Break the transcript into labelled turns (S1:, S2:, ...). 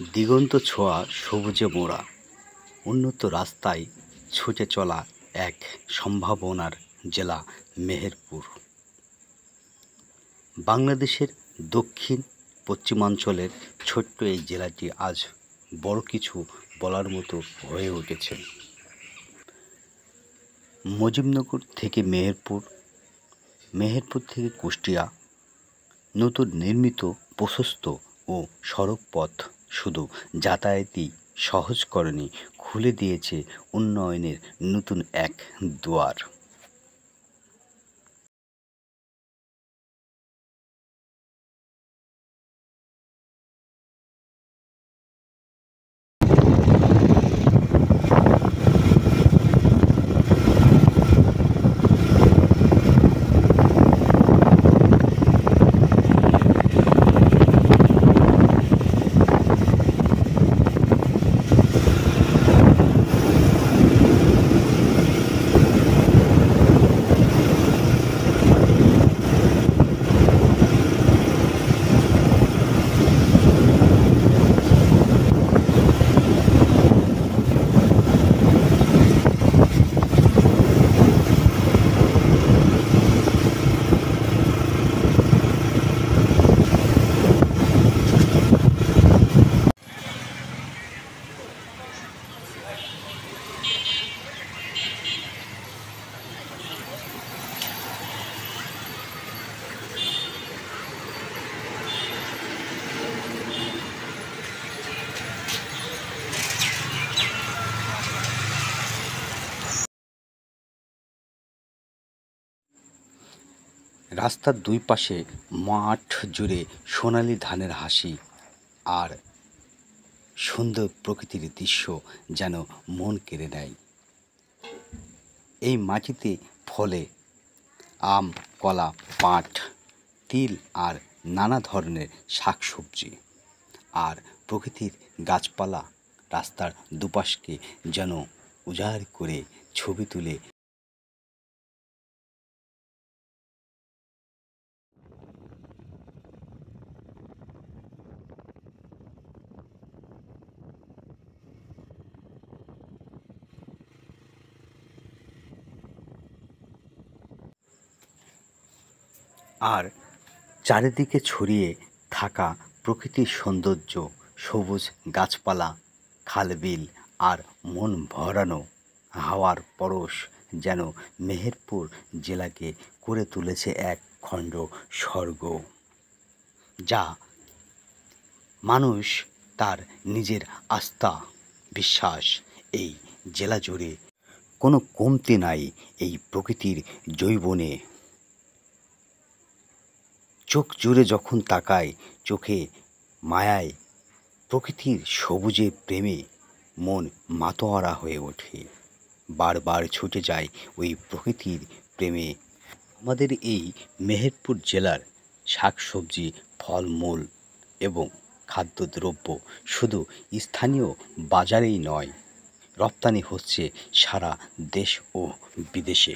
S1: দিগন্ত ছোঁয়া সবুজে মোড়া উন্নত রাস্তায় ছুটে চলা এক সম্ভাবনার জেলা মেহেরপুর। বাংলাদেশের দক্ষিণ পশ্চিমাঞ্চলের ছোট্ট এই জেলাটি আজ বড় কিছু বলার মতো হয়ে উঠেছে। মুজিবনগর থেকে মেহেরপুর, মেহেরপুর থেকে কুষ্টিয়া, নতুন নির্মিত প্রশস্ত ও সড়ক পথ শুধু যাতায়াতই সহজ করেনি, খুলে দিয়েছে উন্নয়নের নতুন এক দুয়ার। রাস্তার দুই পাশে মাঠ জুড়ে সোনালি ধানের হাসি আর সুন্দর প্রকৃতির দৃশ্য যেন মন কেড়ে নেয়। এই মাটিতে ফলে আম, কলা, পাট, তিল আর নানা ধরনের শাকসবজি, আর প্রকৃতির গাছপালা রাস্তার দুপাশকে যেন উজাড় করে ছবি তুলে। আর চারিদিকে ছড়িয়ে থাকা প্রকৃতির সৌন্দর্য, সবুজ গাছপালা, খালবিল আর মন ভরানো হাওয়ার পরশ যেন মেহেরপুর জেলাকে করে তুলেছে এক খণ্ড স্বর্গ, যা মানুষ তার নিজের আস্থা বিশ্বাস। এই জেলা জুড়ে কোনো কমতি নাই এই প্রকৃতির যৌবনে। চোখ জুড়ে যখন তাকায়, চোখে মায়ায় প্রকৃতির সবুজে প্রেমে মন মাতোয়ারা হয়ে ওঠে, বারবার ছুটে যায় ওই প্রকৃতির প্রেমে। আমাদের এই মেহেরপুর জেলার শাকসবজি, ফলমূল এবং খাদ্যদ্রব্য শুধু স্থানীয় বাজারেই নয়, রপ্তানি হচ্ছে সারা দেশ ও বিদেশে।